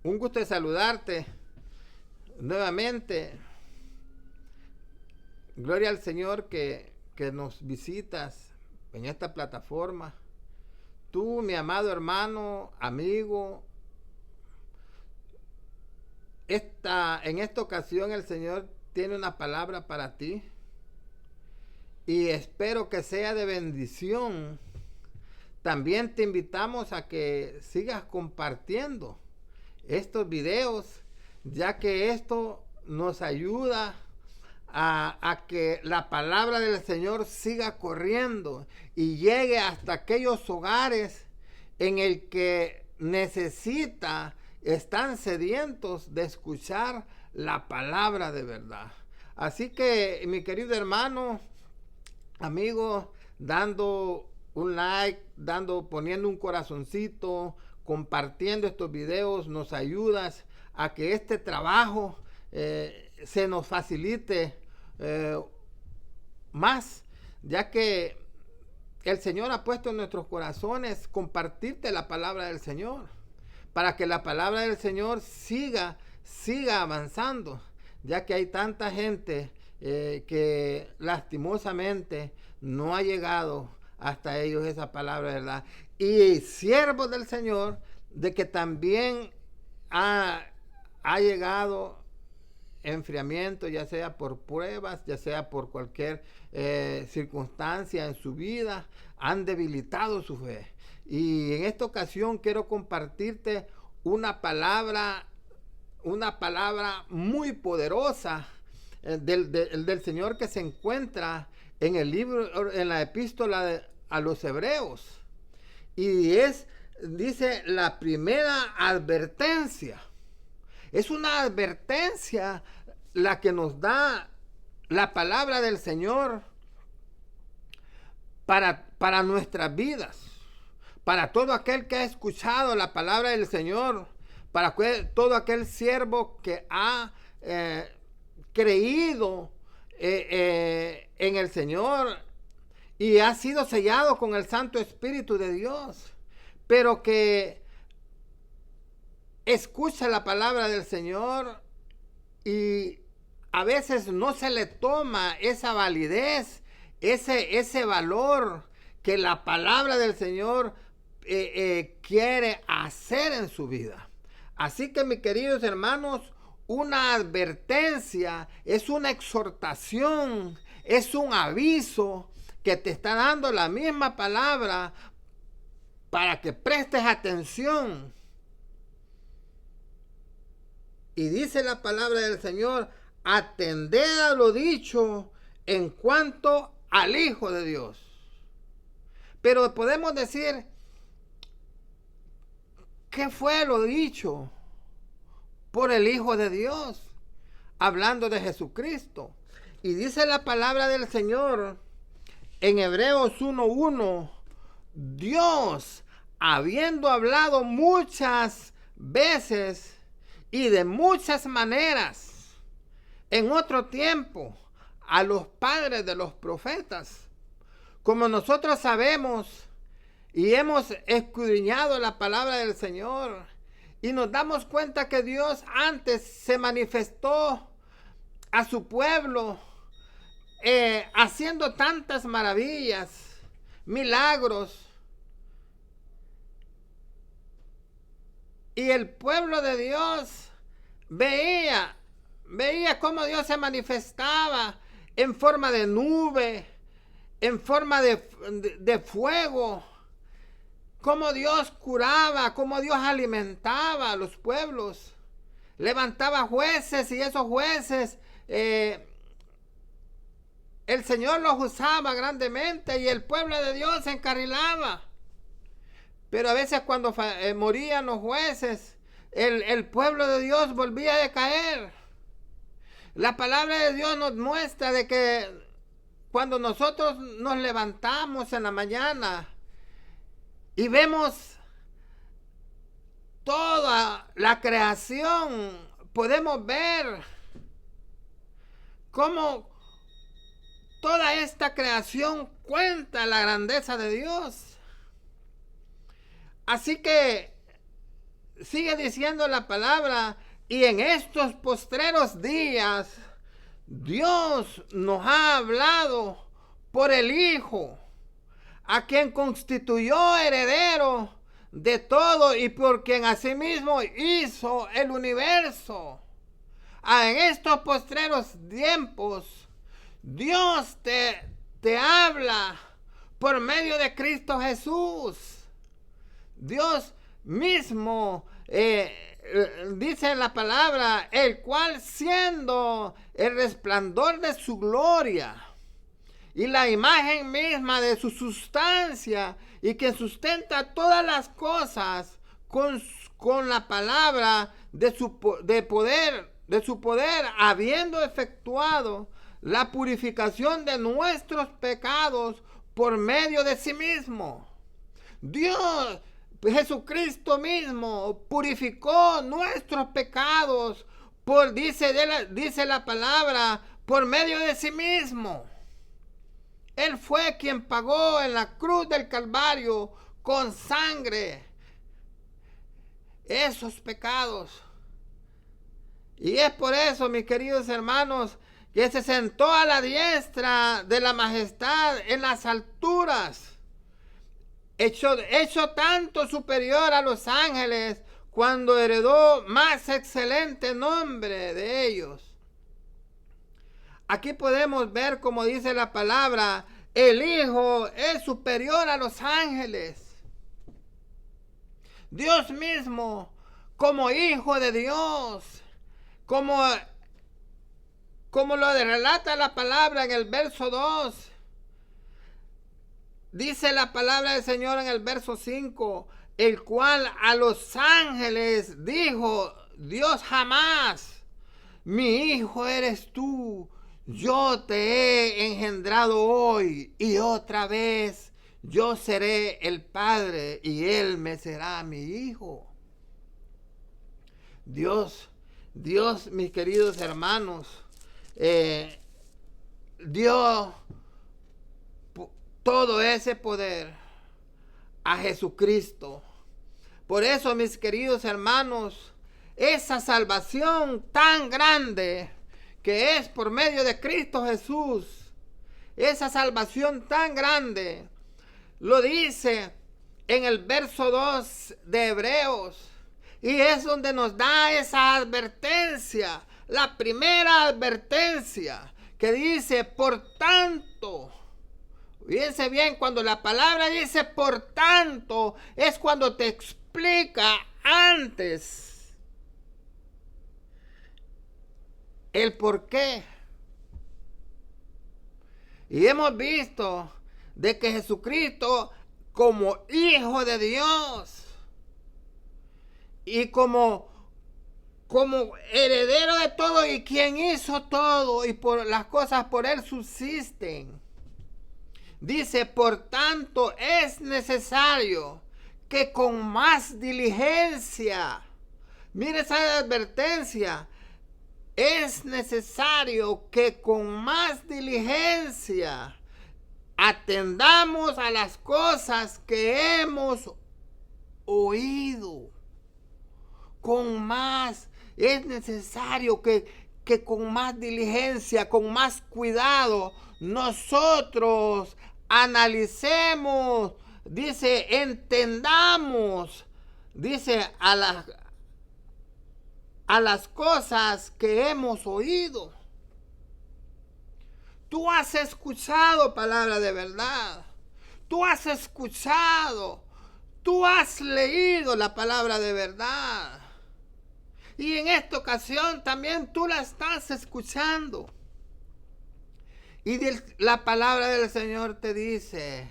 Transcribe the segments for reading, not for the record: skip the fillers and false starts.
Un gusto de saludarte nuevamente. Gloria al Señor que nos visitas en esta plataforma. Tú, mi amado hermano, amigo, en esta ocasión el Señor tiene una palabra para ti y espero que sea de bendición. También te invitamos a que sigas compartiendo estos videos, ya que esto nos ayuda a que la palabra del Señor siga corriendo y llegue hasta aquellos hogares en el que están sedientos de escuchar la palabra de verdad. Así que, mi querido hermano, amigo, dando un like, poniendo un corazoncito, compartiendo estos videos, nos ayudas a que este trabajo se nos facilite más, ya que el Señor ha puesto en nuestros corazones compartirte la palabra del Señor, para que la palabra del Señor siga avanzando, ya que hay tanta gente que lastimosamente no ha llegado hasta ellos esa palabra, ¿verdad? Y siervos del Señor de que también ha llegado enfriamiento, ya sea por pruebas, ya sea por cualquier circunstancia en su vida, han debilitado su fe. Y en esta ocasión quiero compartirte una palabra muy poderosa del Señor, que se encuentra en el libro, en la epístola a los Hebreos. Y dice, la primera advertencia. Es una advertencia la que nos da la palabra del Señor para nuestras vidas, para todo aquel que ha escuchado la palabra del Señor, para todo aquel siervo que ha creído en el Señor y ha sido sellado con el Santo Espíritu de Dios, pero que escucha la palabra del Señor y a veces no se le toma esa validez, ese valor que la palabra del Señor quiere hacer en su vida. Así que, mis queridos hermanos, una advertencia es una exhortación, es un aviso que te está dando la misma palabra para que prestes atención. Y dice la palabra del Señor, atended a lo dicho en cuanto al Hijo de Dios. Pero podemos decir, ¿qué fue lo dicho por el Hijo de Dios? Hablando de Jesucristo. Y dice la palabra del Señor en Hebreos 1:1, Dios, habiendo hablado muchas veces y de muchas maneras en otro tiempo a los padres de los profetas, como nosotros sabemos y hemos escudriñado la palabra del Señor y nos damos cuenta que Dios antes se manifestó a su pueblo haciendo tantas maravillas, milagros, y el pueblo de Dios veía cómo Dios se manifestaba en forma de nube, en forma de fuego, cómo Dios curaba, cómo Dios alimentaba a los pueblos, levantaba jueces y esos jueces el Señor los usaba grandemente y el pueblo de Dios se encarrilaba. Pero a veces cuando morían los jueces, el pueblo de Dios volvía a decaer. La palabra de Dios nos muestra de que cuando nosotros nos levantamos en la mañana y vemos toda la creación, podemos ver cómo toda esta creación cuenta la grandeza de Dios. Así que sigue diciendo la palabra, y en estos postreros días Dios nos ha hablado por el Hijo, a quien constituyó heredero de todo y por quien asimismo hizo el universo. En estos postreros tiempos, Dios te habla por medio de Cristo Jesús. Dios mismo dice en la palabra, el cual siendo el resplandor de su gloria y la imagen misma de su sustancia, y que sustenta todas las cosas con la palabra de su poder, habiendo efectuado la purificación de nuestros pecados por medio de sí mismo. Dios, Jesucristo mismo, purificó nuestros pecados dice la palabra, por medio de sí mismo. Él fue quien pagó en la cruz del Calvario con sangre esos pecados. Y es por eso, mis queridos hermanos, que se sentó a la diestra de la majestad en las alturas, hecho tanto superior a los ángeles, cuando heredó más excelente nombre de ellos. Aquí podemos ver, como dice la palabra, el Hijo es superior a los ángeles. Dios mismo, como Hijo de Dios, como lo relata la palabra en el verso 2, dice la palabra del Señor en el verso 5, el cual a los ángeles dijo Dios jamás, mi Hijo eres tú, yo te he engendrado hoy, y otra vez yo seré el Padre y Él me será mi Hijo. Dios, mis queridos hermanos, dio todo ese poder a Jesucristo. Por eso, mis queridos hermanos, esa salvación tan grande que es por medio de Cristo Jesús, esa salvación tan grande, lo dice en el verso 2 de Hebreos, y es donde nos da esa advertencia, la primera advertencia, que dice, por tanto. Fíjense bien, cuando la palabra dice por tanto, es cuando te explica antes el por qué. Y hemos visto de que Jesucristo, como Hijo de Dios y como heredero de todo y quien hizo todo y por las cosas por Él subsisten, dice, por tanto es necesario que con más diligencia, mire esa advertencia, es necesario que con más diligencia atendamos a las cosas que hemos oído. Es necesario que con más diligencia, con más cuidado, nosotros analicemos, dice, entendamos, dice, a las cosas que hemos oído. Tú has escuchado palabra de verdad. Tú has escuchado. Tú has leído la palabra de verdad. Y en esta ocasión también tú la estás escuchando. Y la palabra del Señor te dice,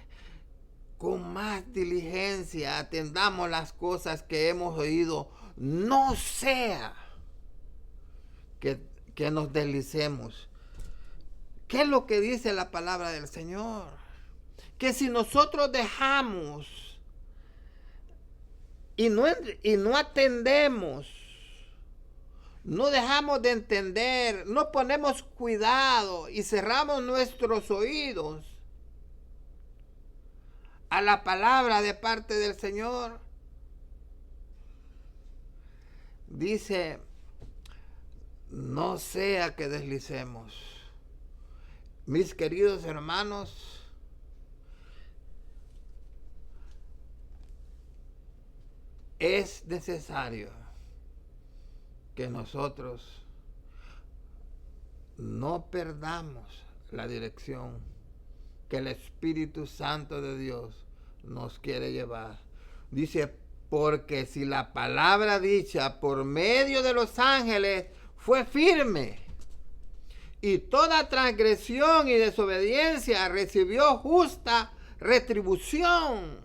con más diligencia atendamos las cosas que hemos oído, no sea que nos deslicemos. ¿Qué es lo que dice la palabra del Señor? Que si nosotros dejamos y no atendemos, no dejamos de entender, no ponemos cuidado y cerramos nuestros oídos a la palabra de parte del Señor, dice, no sea que deslicemos. Mis queridos hermanos, es necesario que nosotros no perdamos la dirección que el Espíritu Santo de Dios nos quiere llevar. Dice, porque si la palabra dicha por medio de los ángeles fue firme, y toda transgresión y desobediencia recibió justa retribución,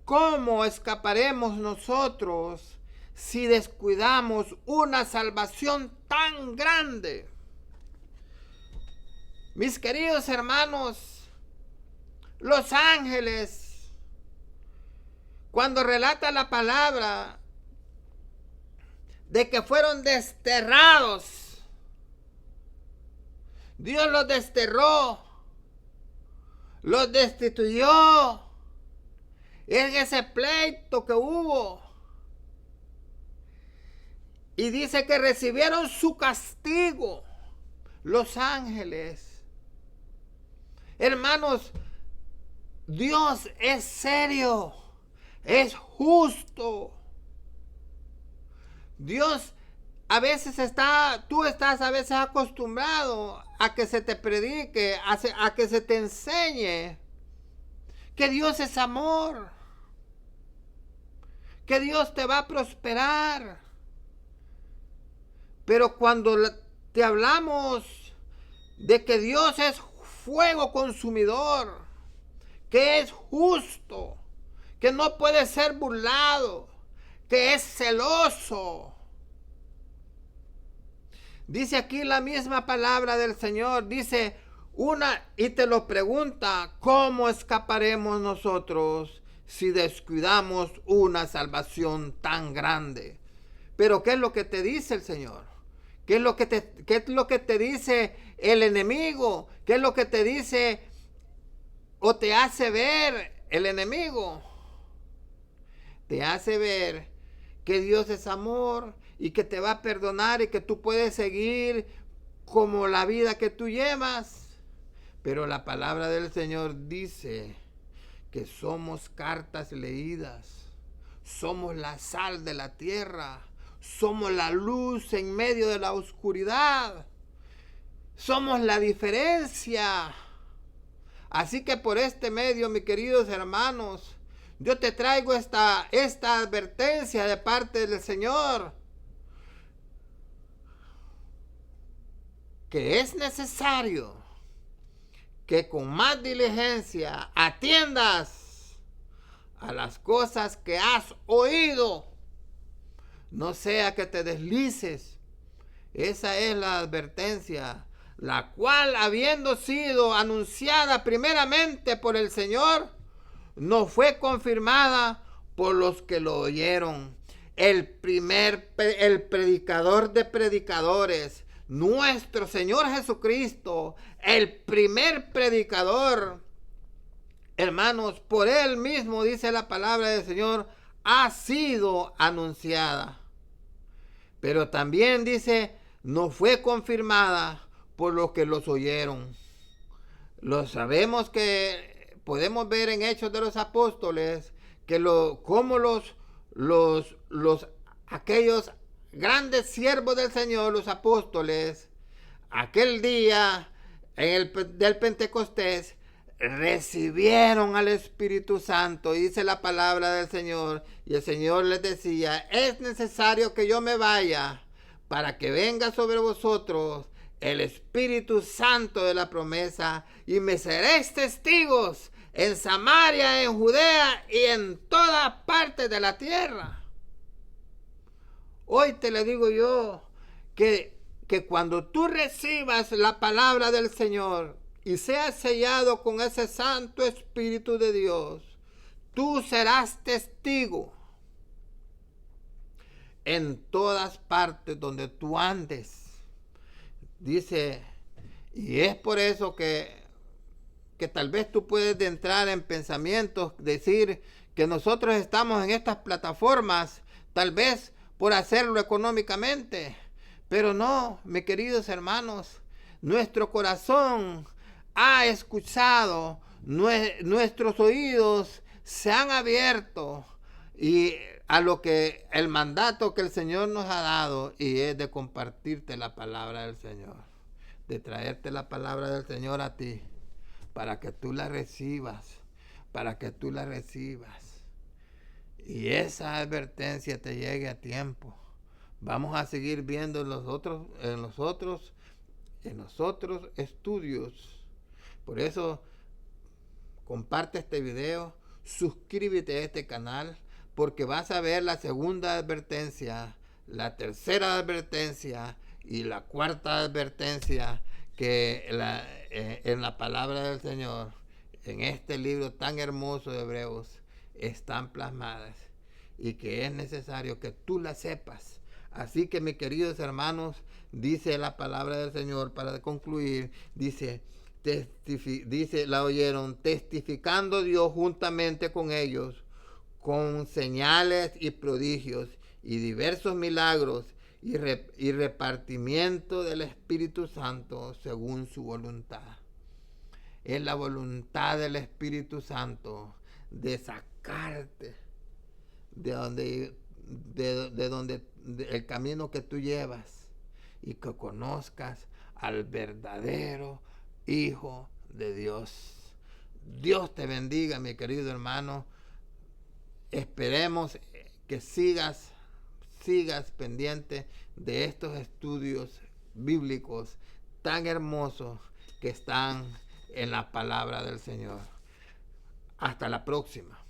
¿cómo escaparemos nosotros si descuidamos una salvación tan grande? Mis queridos hermanos, los ángeles, cuando relata la palabra de que fueron desterrados, Dios los desterró, los destituyó en ese pleito que hubo. Y dice que recibieron su castigo los ángeles. Hermanos, Dios es serio, es justo. Dios a veces tú estás a veces acostumbrado a que se te predique, a que se te enseñe que Dios es amor, que Dios te va a prosperar. Pero cuando te hablamos de que Dios es fuego consumidor, que es justo, que no puede ser burlado, que es celoso. Dice aquí la misma palabra del Señor, dice y te lo pregunta, ¿cómo escaparemos nosotros si descuidamos una salvación tan grande? Pero ¿qué es lo que te dice el Señor? ¿Qué es lo que te dice el enemigo? ¿Qué es lo que te dice o te hace ver el enemigo? Te hace ver que Dios es amor y que te va a perdonar y que tú puedes seguir como la vida que tú llevas. Pero la palabra del Señor dice que somos cartas leídas, somos la sal de la tierra, somos la luz en medio de la oscuridad, somos la diferencia. Así que por este medio, mis queridos hermanos, yo te traigo esta advertencia de parte del Señor, que es necesario que con más diligencia atiendas a las cosas que has oído, no sea que te deslices. Esa es la advertencia, la cual, habiendo sido anunciada primeramente por el Señor, no fue confirmada por los que lo oyeron. El predicador de predicadores, nuestro Señor Jesucristo, el primer predicador, hermanos, por él mismo, dice la palabra del Señor, ha sido anunciada. Pero también dice, no fue confirmada por los que los oyeron. Lo sabemos, que podemos ver en Hechos de los Apóstoles que como aquellos grandes siervos del Señor, los apóstoles, aquel día del Pentecostés, recibieron al Espíritu Santo. Dice la palabra del Señor, y el Señor les decía, es necesario que yo me vaya para que venga sobre vosotros el Espíritu Santo de la promesa, y me seréis testigos en Samaria, en Judea y en toda parte de la tierra. Hoy te le digo yo que cuando tú recibas la palabra del Señor y seas sellado con ese Santo Espíritu de Dios, tú serás testigo en todas partes donde tú andes. Dice, y es por eso que tal vez tú puedes entrar en pensamientos, decir que nosotros estamos en estas plataformas, tal vez por hacerlo económicamente. Pero no, mis queridos hermanos, nuestro corazón ha escuchado, nuestros oídos se han abierto y a lo que el mandato que el Señor nos ha dado, y es de compartirte la palabra del Señor, de traerte la palabra del Señor a ti, para que tú la recibas, para que tú la recibas. Y esa advertencia te llegue a tiempo. Vamos a seguir viendo en los otros estudios. Por eso, comparte este video, suscríbete a este canal, porque vas a ver la segunda advertencia, la tercera advertencia y la cuarta advertencia que en la palabra del Señor, en este libro tan hermoso de Hebreos, están plasmadas y que es necesario que tú las sepas. Así que, mis queridos hermanos, dice la palabra del Señor para concluir, dice, la oyeron, testificando Dios juntamente con ellos, con señales y prodigios y diversos milagros y repartimiento del Espíritu Santo según su voluntad. Es la voluntad del Espíritu Santo de sacarte de donde el camino que tú llevas, y que conozcas al verdadero Hijo de Dios. Dios te bendiga, mi querido hermano. Esperemos que sigas pendiente de estos estudios bíblicos tan hermosos que están en la palabra del Señor. Hasta la próxima.